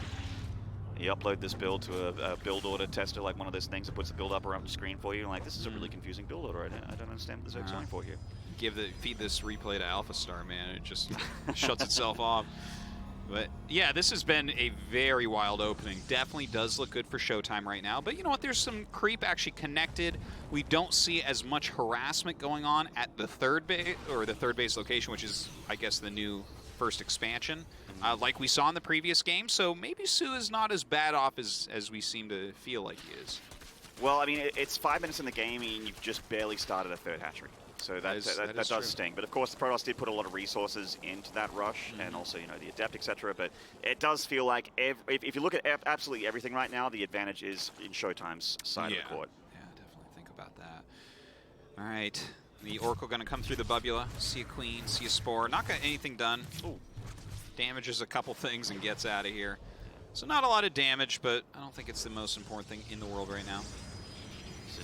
You upload this build to a build order tester, like one of those things that puts the build up around the screen for you. And like, this is a really confusing build order. I don't understand what the Zerg's going for here. Feed this replay to Alpha Star, man. It just shuts itself off. But yeah, this has been a very wild opening. Definitely does look good for ShoWTimE right now. But you know what? There's some creep actually connected. We don't see as much harassment going on at the third base location, which is, I guess, the new first expansion, like we saw in the previous game. So maybe soO is not as bad off as we seem to feel like he is. Well, I mean, it's 5 minutes in the game and you've just barely started a 3rd hatchery. So that does sting. But of course, the Protoss did put a lot of resources into that rush, and also, the Adept, etc. But it does feel like, if you look at absolutely everything right now, the advantage is in ShoWTimE's side of the court. Yeah, definitely think about that. All right, the Oracle going to come through the Bubula, see a Queen, see a Spore. Not got anything done. Ooh. Damages a couple things and gets out of here. So not a lot of damage, but I don't think it's the most important thing in the world right now.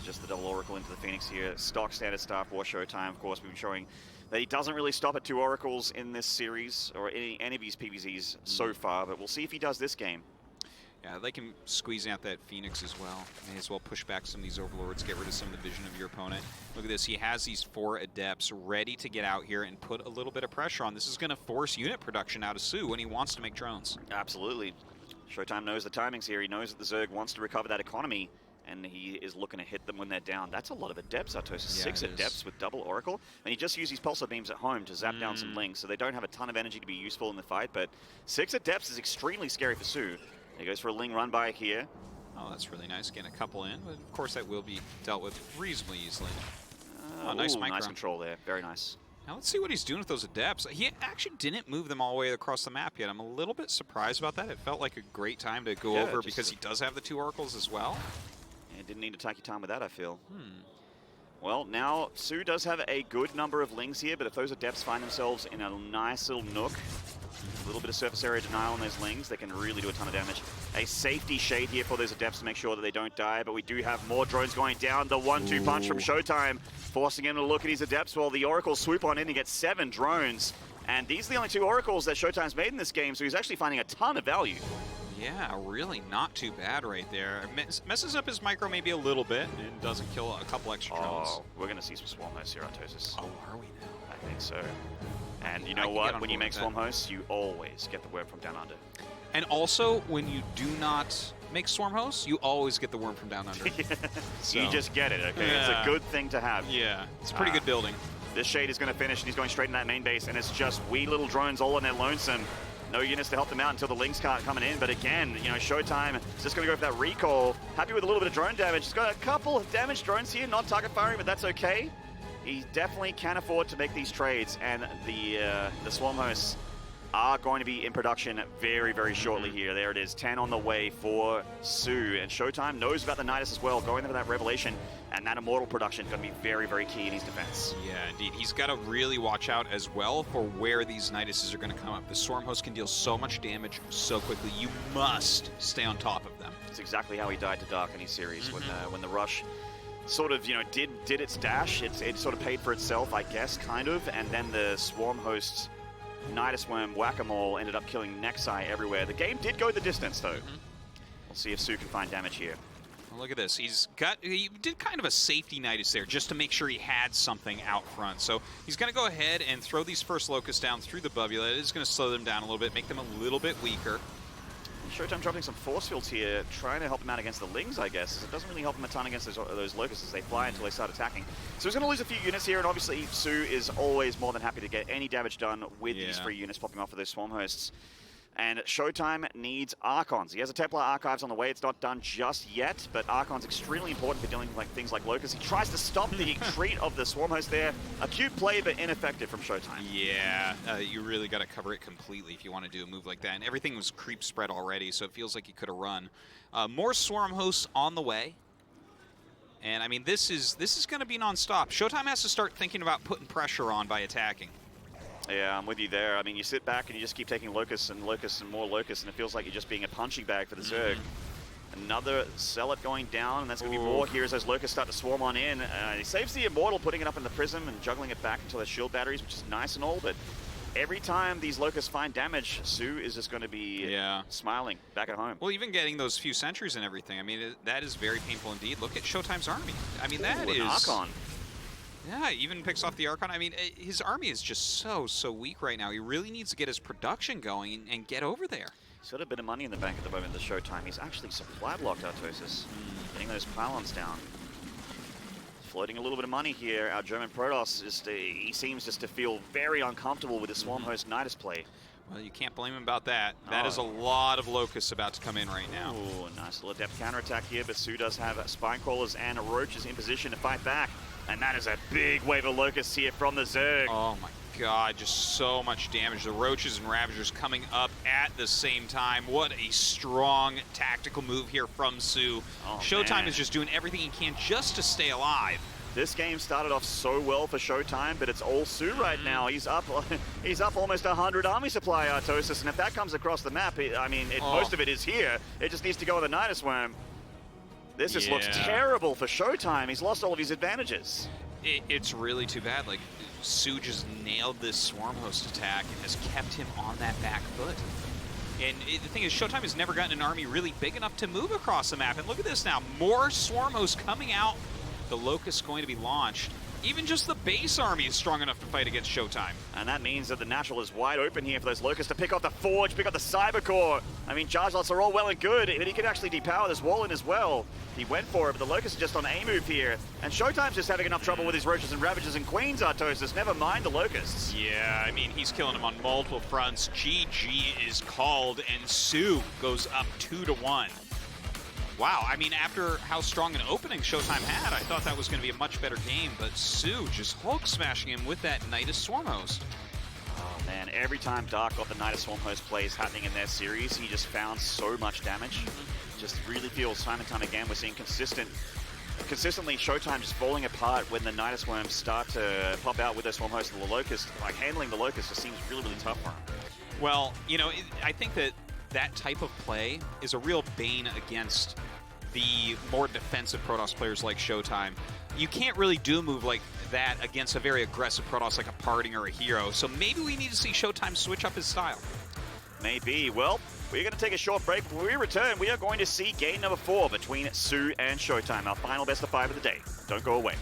Just the double Oracle into the Phoenix here. Stock standard start for ShoWTimE. Of course, we've been showing that he doesn't really stop at 2 Oracles in this series, or any of these PvZs so far, but we'll see if he does this game. Yeah, they can squeeze out that Phoenix as well. May as well push back some of these Overlords, get rid of some of the vision of your opponent. Look at this, he has these 4 Adepts ready to get out here and put a little bit of pressure on. This is going to force unit production out of soO when he wants to make drones. Absolutely. ShoWTimE knows the timings here. He knows that the Zerg wants to recover that economy. and he is looking to hit them when they're down. That's a lot of adepts, Artosis. Yeah, 6 it is. adepts with double Oracle. And he just used his pulsar beams at home to zap down some links, so they don't have a ton of energy to be useful in the fight, but 6 adepts is extremely scary for soO. He goes for a Ling run by here. Oh, that's really nice. Getting a couple in, but of course that will be dealt with reasonably easily. Oh, nice micro. Nice control there. Very nice. Now let's see what he's doing with those adepts. He actually didn't move them all the way across the map yet. I'm a little bit surprised about that. It felt like a great time to go over because he does have the 2 oracles as well. Yeah, didn't need to take your time with that, I feel. Well, now soO does have a good number of Lings here, but if those adepts find themselves in a nice little nook, a little bit of surface area denial on those Lings, they can really do a ton of damage. A safety shade here for those adepts to make sure that they don't die, but we do have more drones going down. The 1-2 punch from ShoWTimE, forcing him to look at his adepts while the oracles swoop on in and get 7 drones. And these are the only 2 oracles that ShoWTimE's made in this game, so he's actually finding a ton of value. Yeah, really not too bad right there. Messes up his micro maybe a little bit and doesn't kill a couple extra drones. Oh, we're going to see some Swarm Hosts here, Artosis. Oh, are we now? I think so. And you know what? When you make Swarm Hosts, you always get the worm from down under. And also, when you do not make Swarm Hosts, you always get the worm from down under. So. You just get it, okay? Yeah. It's a good thing to have. Yeah, it's pretty good building. This Shade is going to finish, and he's going straight in that main base, and it's just wee little drones all on their lonesome. No units to help them out until the Lings can't coming in, but again, you know, ShoWTimE is just going to go for that recall. Happy with a little bit of drone damage. He's got a couple of damaged drones here, not target firing, but that's okay. He definitely can afford to make these trades, and the Swarm Hosts are going to be in production very, very shortly here. There it is, 10 on the way for soO, and ShoWTimE knows about the Nidus as well, going for that Revelation, and that Immortal production is going to be very, very key in his defense. Yeah, indeed. He's got to really watch out as well for where these Niduses are going to come up. The Swarm Host can deal so much damage so quickly. You must stay on top of them. It's exactly how he died to Dark in his series, when the Rush sort of, you know, did its dash. It sort of paid for itself, I guess, kind of, and then the Swarm Hosts Nidus Worm Whack-A-Mole ended up killing Nexi everywhere. The game did go the distance, though. We'll see if soO can find damage here. Well, look at this. He did kind of a safety Nidus there just to make sure he had something out front. So he's going to go ahead and throw these first Locusts down through the Bubula. It is going to slow them down a little bit, make them a little bit weaker. ShoWTimE dropping some force fields here, trying to help him out against the Lings, I guess. It doesn't really help him a ton against those Locusts as they fly until they start attacking. So he's going to lose a few units here, and obviously soO is always more than happy to get any damage done with these free units popping off of those Swarm Hosts. And ShoWTimE needs Archons. He has a Templar Archives on the way. It's not done just yet, but Archon's extremely important for dealing with things like Locusts. He tries to stop the retreat of the Swarm Host there. A cute play, but ineffective from ShoWTimE. Yeah, you really got to cover it completely if you want to do a move like that. And everything was creep spread already, so it feels like he could have run. More Swarm Hosts on the way. And, I mean, this is going to be nonstop. ShoWTimE has to start thinking about putting pressure on by attacking. Yeah, I'm with you there. I mean, you sit back and you just keep taking Locusts and Locusts and more Locusts, and it feels like you're just being a punching bag for the Zerg. Another Zealot going down, and that's going to be more here as those Locusts start to swarm on in. He saves the Immortal, putting it up in the Prism and juggling it back into their shield batteries, which is nice and all, but every time these Locusts find damage, soO is just going to be smiling back at home. Well, even getting those few sentries and everything, I mean, that is very painful indeed. Look at ShoWTimE's army. I mean, that is... an Archon. Yeah, even picks off the Archon. I mean, his army is just so weak right now. He really needs to get his production going and get over there. He's got a bit of money in the bank at the moment, the ShoWTimE. He's actually supply blocked Artosis, getting those pylons down. Floating a little bit of money here. Our German Protoss, he seems just to feel very uncomfortable with the Swarm Host Nidus play. Well, you can't blame him about that. That is a lot of Locusts about to come in right now. Ooh, nice little adept counterattack here, but soO does have Spine Crawlers and Roaches in position to fight back. And that is a big wave of Locusts here from the Zerg. Oh my god, just so much damage. The Roaches and Ravagers coming up at the same time. What a strong tactical move here from soO. ShoWTimE is just doing everything he can just to stay alive. This game started off so well for ShoWTimE, but it's all soO right now. He's up almost 100 army supply, Artosis, and if that comes across the map, I mean, most of it is here. It just needs to go with a Nidus Worm. This just looks terrible for ShoWTimE. He's lost all of his advantages. It's really too bad. Like, soO just nailed this Swarm Host attack and has kept him on that back foot. And the thing is, ShoWTimE has never gotten an army really big enough to move across the map. And look at this now. More Swarm Hosts coming out. The Locust going to be launched. even just the base army is strong enough to fight against ShoWTimE. And that means that the natural is wide open here for those Locusts to pick off the Forge, pick up the Cyber Core. I mean, charge lots are all well and good, but he could actually depower this wall in as well. He went for it, but the Locusts are just on A move here. And ShoWTimE's just having enough trouble with his Roaches and Ravagers and Queens, Artosis. Never mind the Locusts. Yeah, I mean, he's killing them on multiple fronts. GG is called, and soO goes up 2-1. Wow, I mean, after how strong an opening ShoWTimE had, I thought that was going to be a much better game, but soO just Hulk smashing him with that Nidus Swarm Host. Oh man, every time Dark got the Nidus Swarm Host plays happening in their series, he just found so much damage. Just really feels time and time again we're seeing consistently ShoWTimE just falling apart when the Nidus Worms start to pop out with their Swarm Host and the Locust. Like, handling the Locust just seems really, really tough for him. Well, you know, I think that type of play is a real bane against the more defensive Protoss players like ShoWTimE. You can't really do a move like that against a very aggressive Protoss like a Parting or a Hero, so maybe we need to see ShoWTimE switch up his style. Maybe. Well, we're going to take a short break. When we return, we are going to see game number 4 between soO and ShoWTimE, our final best of 5 of the day. Don't go away.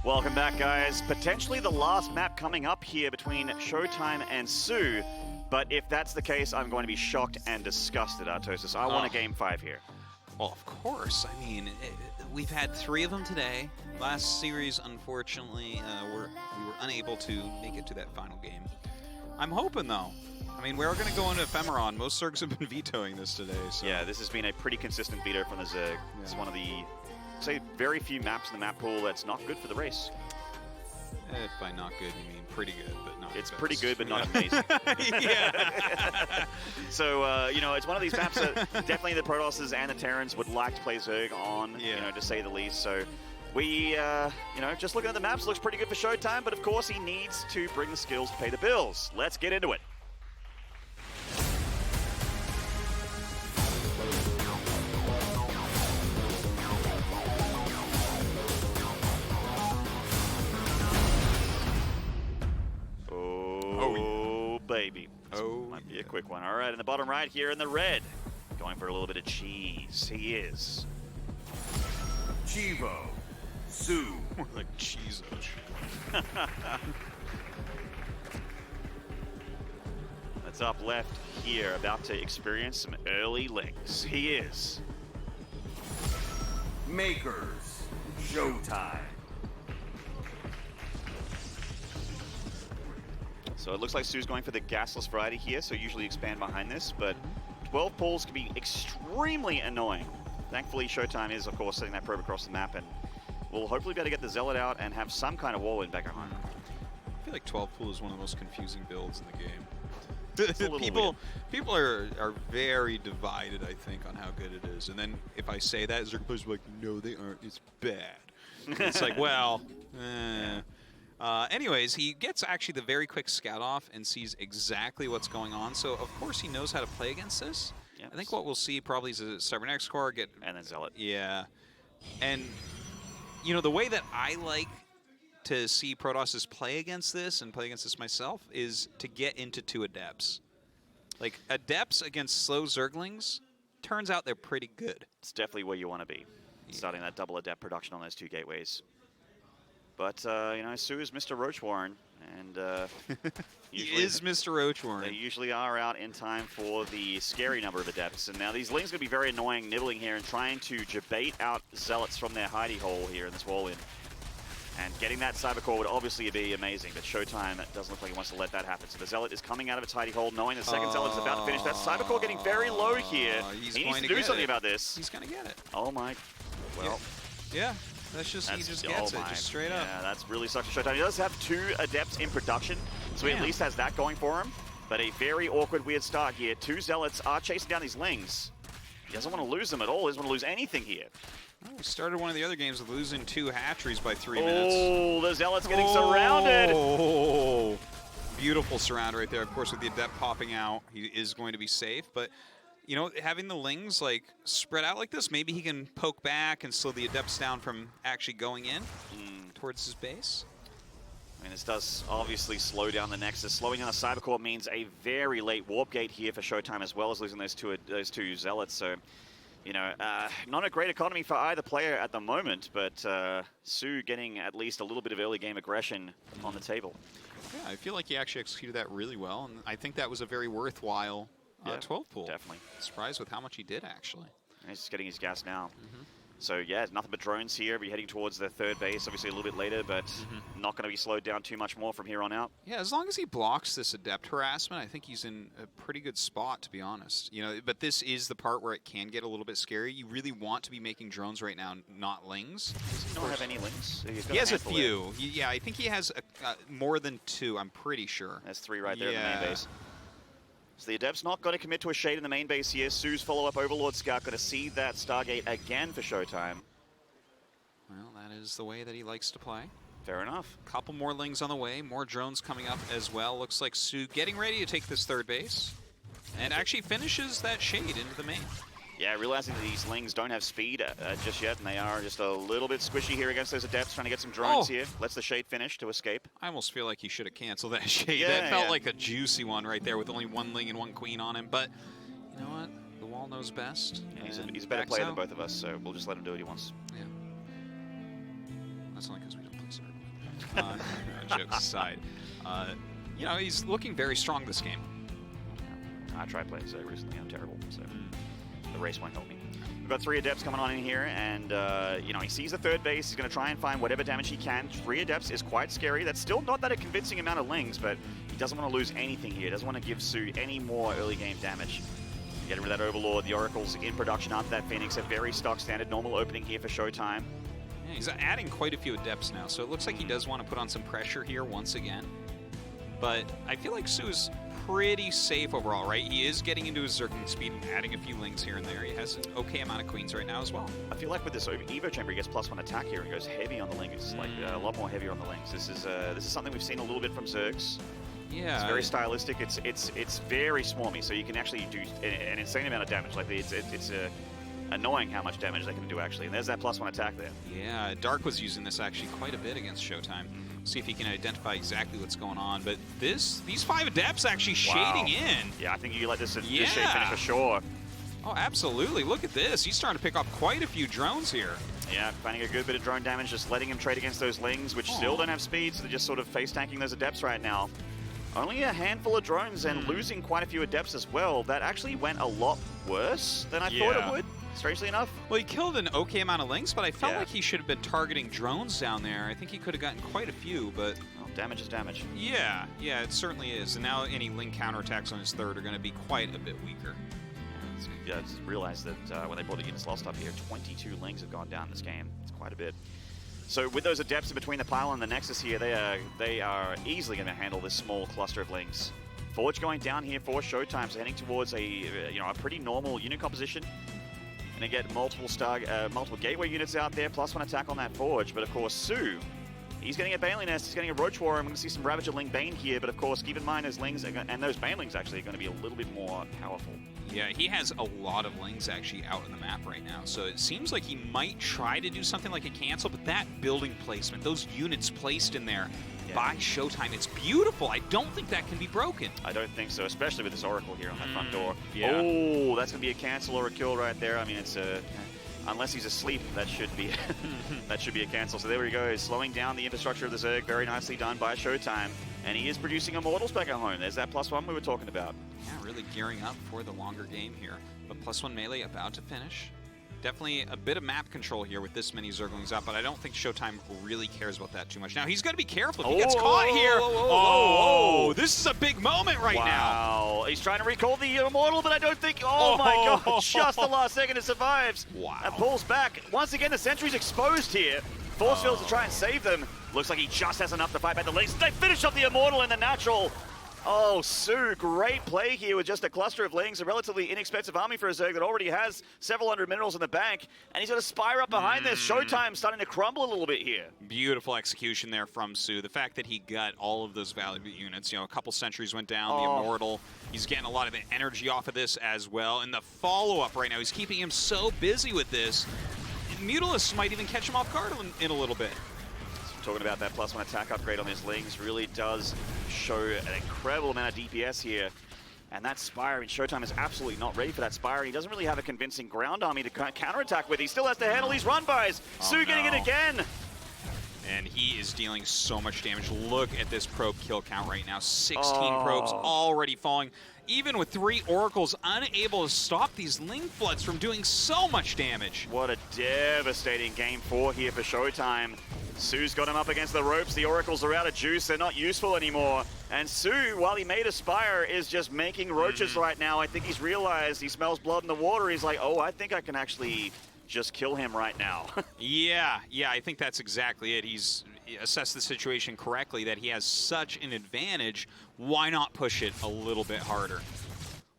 Welcome back, guys. Potentially the last map coming up here between ShoWTimE and soO. But if that's the case, I'm going to be shocked and disgusted, Artosis. I want a Game 5 here. Well, of course. I mean, we've had 3 of them today. Last series, unfortunately, we were unable to make it to that final game. I'm hoping, though. I mean, we're going to go into Ephemeron. Most Zergs have been vetoing this today. So. Yeah, this has been a pretty consistent veto from the Zerg. Yeah. It's one of the, say, very few maps in the map pool that's not good for the race. If by not good, you mean pretty good, but not It's best. pretty good, but not amazing. Yeah. So, you know, it's one of these maps that definitely the Protosses and the Terrans would like to play Zerg on, you know, to say the least. So we, you know, just looking at the maps, looks pretty good for ShoWTimE, but of course he needs to bring the skills to pay the bills. Let's get into it. Baby. This might be a quick one. All right, in the bottom right here in the red, going for a little bit of cheese. He is. Chivo. soO. More like cheese. That's up left here, about to experience some early links. He is. Makers. ShoWTimE. So it looks like soO's going for the gasless variety here, so usually expand behind this, but 12 pulls can be extremely annoying. Thankfully, ShoWTimE is, of course, setting that probe across the map, and we'll hopefully be able to get the Zealot out and have some kind of wall in back at home. I feel like 12 pool is one of the most confusing builds in the game. People are very divided, I think, on how good it is. And then if I say that, Zerg players are like, no, they aren't. It's bad. It's like, well, anyways, he gets actually the very quick scout off and sees exactly what's going on. So, of course, he knows how to play against this. Yep. I think what we'll see probably is a Cybernetic core get... And then Zealot. Yeah. And, you know, the way that I like to see Protosses play against this and play against this myself is to get into 2 Adepts. Like, Adepts against slow Zerglings, turns out they're pretty good. It's definitely where you want to be, starting that double Adept production on those 2 gateways. But, you know, soO is Mr. Roachwarren, and he is Mr. Roachwarren. They usually are out in time for the scary number of Adepts. And now these Lings are going to be very annoying, nibbling here and trying to debate out Zealots from their hidey hole here in this wall-in. And getting that Cyber Core would obviously be amazing, but ShoWTimE doesn't look like he wants to let that happen. So the Zealot is coming out of its hidey hole, knowing the second Zealot is about to finish. That Cyber Core getting very low here. He needs to do something about this. He's going to get it. Oh my, well. Yeah. That's just, he just gets it, just straight up. Yeah, that's really sucks for ShoWTimE. He does have 2 Adepts in production, so he at least has that going for him. But a very awkward, weird start here. 2 Zealots are chasing down these Lings. He doesn't want to lose them at all. He doesn't want to lose anything here. Oh, we started one of the other games with losing 2 hatcheries by 3 minutes. Oh, the Zealot's getting surrounded. Oh, beautiful surround right there. Of course, with the Adept popping out, he is going to be safe. But, you know, having the Lings, like, spread out like this, maybe he can poke back and slow the Adepts down from actually going in towards his base. I mean, this does obviously slow down the Nexus. Slowing down the Cyber Core means a very late Warp Gate here for ShoWTimE, as well as losing those two Zealots. So, you know, not a great economy for either player at the moment, but soO getting at least a little bit of early game aggression on the table. Yeah, I feel like he actually executed that really well, and I think that was a very worthwhile 12 pool. Definitely. Surprised with how much he did, actually. And he's just getting his gas now. So, yeah, nothing but drones here. We're heading towards the 3rd base, obviously a little bit later, but not going to be slowed down too much more from here on out. Yeah, as long as he blocks this Adept harassment, I think he's in a pretty good spot, to be honest. You know, but this is the part where it can get a little bit scary. You really want to be making drones right now, not Lings. Does he not have any Lings? He has a few. Yeah, I think he has more than 2, I'm pretty sure. There's 3 right there in the main base. So the Adept's not going to commit to a shade in the main base here. soO's follow-up Overlord Scout going to see that Stargate again for ShoWTimE. Well, that is the way that he likes to play. Fair enough. Couple more Lings on the way, more drones coming up as well. Looks like soO getting ready to take this 3rd base. And actually finishes that shade into the main. Yeah, realizing that these Lings don't have speed just yet, and they are just a little bit squishy here against those Adepts, trying to get some drones here. Lets the shade finish to escape. I almost feel like he should have canceled that shade. That felt like a juicy one right there with only 1 Ling and 1 Queen on him. But you know what? The wall knows best. Yeah, he's a better player than both of us, so we'll just let him do what he wants. Yeah. That's only because we don't play Starcraft. Jokes aside. You know, he's looking very strong this game. I tried playing Zerg recently. I'm terrible, so the race won't help me. We've got 3 Adepts coming on in here, and, you know, he sees the third base. He's going to try and find whatever damage he can. 3 Adepts is quite scary. That's still not that a convincing amount of Lings, but he doesn't want to lose anything here. He doesn't want to give soO any more early game damage. Getting rid of that Overlord. The Oracle's in production after that Phoenix. A very stock standard normal opening here for ShoWTimE. Yeah, he's adding quite a few Adepts now, so it looks like he does want to put on some pressure here once again. But I feel like soO's pretty safe overall, right? He is getting into his Zerging speed and adding a few Lings here and there. He has an okay amount of Queens right now as well. I feel like with this Evo Chamber, he gets +1 attack here and goes heavy on the Lings. Like a lot more heavier on the Lings. This is something we've seen a little bit from Zergs. Yeah, it's very stylistic. It's very swarmy, so you can actually do an insane amount of damage. Like it's annoying how much damage they can do actually. And there's that +1 attack there. Yeah, Dark was using this actually quite a bit against ShoWTimE. See if he can identify exactly what's going on. But these 5 Adepts actually shading in. Yeah, I think you let this shape finish for sure. Oh, absolutely. Look at this. He's starting to pick up quite a few drones here. Yeah, finding a good bit of drone damage, just letting him trade against those Lings, which still don't have speed, so they're just sort of face tanking those Adepts right now. Only a handful of drones and losing quite a few Adepts as well. That actually went a lot worse than I thought it would, strangely enough. Well, he killed an okay amount of Lings, but I felt like he should have been targeting drones down there. I think he could have gotten quite a few, but... Well, damage is damage. Yeah, it certainly is. And now any Ling counterattacks on his third are going to be quite a bit weaker. Yeah, I just realized that when they brought the units last up here, 22 Lings have gone down this game. It's quite a bit. So with those Adepts in between the pile and the Nexus here, they are easily going to handle this small cluster of Lings. Forge going down here for ShoWTimE, so heading towards a pretty normal unit composition. Going to get multiple gateway units out there, +1 attack on that Forge. But of course, soO, he's getting a Baneling Nest, he's getting a Roach Warrior. I'm going to see some Ravager Ling Bane here, but of course, keep in mind his Lings and those Banelings actually are going to be a little bit more powerful. Yeah, he has a lot of Lings actually out on the map right now, so it seems like he might try to do something like a cancel, but that building placement, those units placed in there by ShoWTimE, it's beautiful. I don't think that can be broken. I don't think so, especially with this Oracle here on that front door. Yeah. Oh, that's going to be a cancel or a kill right there. I mean, it's unless he's asleep, that should be that should be a cancel. So there we go, slowing down the infrastructure of the Zerg, very nicely done by ShoWTimE. And he is producing Immortals back at home. There's that +1 we were talking about. Yeah, really gearing up for the longer game here. But +1 melee about to finish. Definitely a bit of map control here with this many Zerglings out, but I don't think ShoWTimE really cares about that too much. Now, he's got to be careful. If he gets caught here, this is a big moment right now. Wow, he's trying to recall the Immortal, but I don't think, oh my god, just the last second it survives. Wow. And pulls back. Once again, the Sentry's exposed here. Force fields to try and save them. Looks like he just has enough to fight back the Lings. They finish off the Immortal in the natural. Oh, soO, great play here with just a cluster of Lings, a relatively inexpensive army for a Zerg that already has several hundred minerals in the bank, and he's got a Spire up behind this. ShoWTimE starting to crumble a little bit here. Beautiful execution there from soO. The fact that he got all of those valuable units, a couple sentries went down, the Immortal, he's getting a lot of energy off of this as well, and the follow-up right now, he's keeping him so busy with this. Mutalisk might even catch him off guard in a little bit. Talking about that +1 attack upgrade on his Lings really does show an incredible amount of DPS here. And that Spire, I mean, ShoWTimE is absolutely not ready for that Spire. He doesn't really have a convincing ground army to counterattack with. He still has to handle these run-bys. soO getting it again. And he is dealing so much damage. Look at this probe kill count right now. 16 probes already falling. Even with 3 Oracles unable to stop these Ling Floods from doing so much damage. What a devastating game 4 here for ShoWTimE. soO's got him up against the ropes. The Oracles are out of juice. They're not useful anymore. And soO, while he made a Spire, is just making roaches right now. I think he's realized he smells blood in the water. He's like, oh, I think I can actually just kill him right now. Yeah, I think that's exactly it. He's assessed the situation correctly, that he has such an advantage. Why not push it a little bit harder?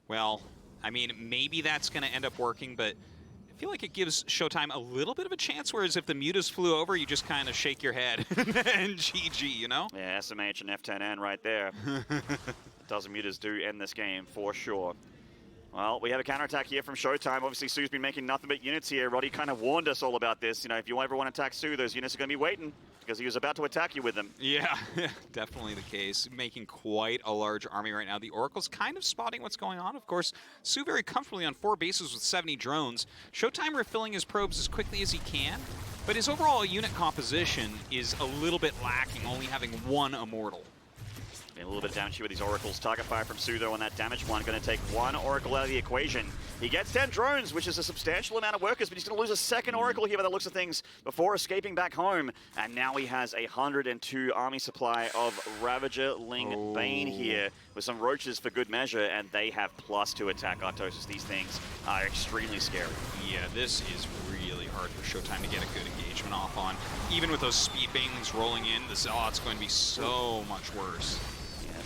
Well, I mean, maybe that's going to end up working, but I feel like it gives ShoWTimE a little bit of a chance, whereas if the Mutas flew over, you just kind of shake your head and GG, you know? Yeah, SMH and F10N right there. A dozen Mutas do end this game for sure. Well, we have a counterattack here from ShoWTimE. Obviously, soO's been making nothing but units here. Roddy kind of warned us all about this. If you ever want to attack soO, those units are going to be waiting because he was about to attack you with them. Yeah, definitely the case. Making quite a large army right now. The Oracle's kind of spotting what's going on. Of course, soO very comfortably on 4 bases with 70 drones. ShoWTimE refilling his probes as quickly as he can. But his overall unit composition is a little bit lacking, only having 1 Immortal. A little bit of damage here with these Oracles. Target fire from soO, though, on that damage one. Going to take 1 Oracle out of the equation. He gets 10 drones, which is a substantial amount of workers, but he's going to lose a second Oracle here by the looks of things before escaping back home. And now he has a 102 army supply of Ravager, Ling, Bane here with some Roaches for good measure, and they have +2 attack. Artosis, these things are extremely scary. Yeah, this is really hard for ShoWTimE to get a good engagement off on. Even with those speed bangs rolling in, the Zealot's going to be so much worse.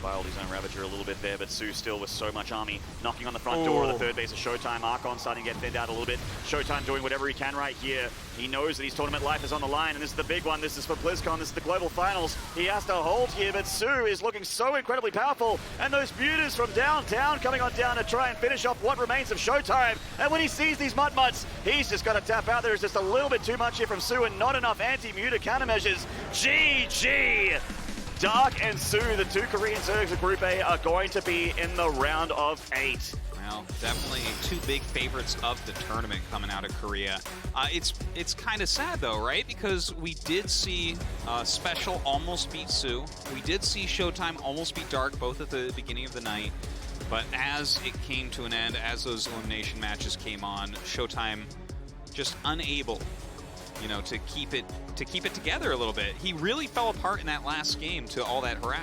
Filed his own Ravager a little bit there, but soO still with so much army knocking on the front door of the third base of ShoWTimE. Archon starting to get thinned out a little bit. ShoWTimE doing whatever he can right here. He knows that his tournament life is on the line, and this is the big one. This is for BlizzCon. This is the global finals. He has to hold here, but soO is looking so incredibly powerful, and those mutas from downtown coming on down to try and finish off what remains of ShoWTimE. And when he sees these Mudmuts, he's just got to tap out. There is just a little bit too much here from soO and not enough anti-muta countermeasures. GG! Dark and soO, the 2 Korean Zergs of Group A, are going to be in the round of 8. Well, definitely 2 big favorites of the tournament coming out of Korea. It's kind of sad, though, right? Because we did see Special almost beat soO. We did see ShoWTimE almost beat Dark, both at the beginning of the night. But as it came to an end, as those elimination matches came on, ShoWTimE just unable, you know, to keep it together a little bit. He really fell apart in that last game to all that harassment.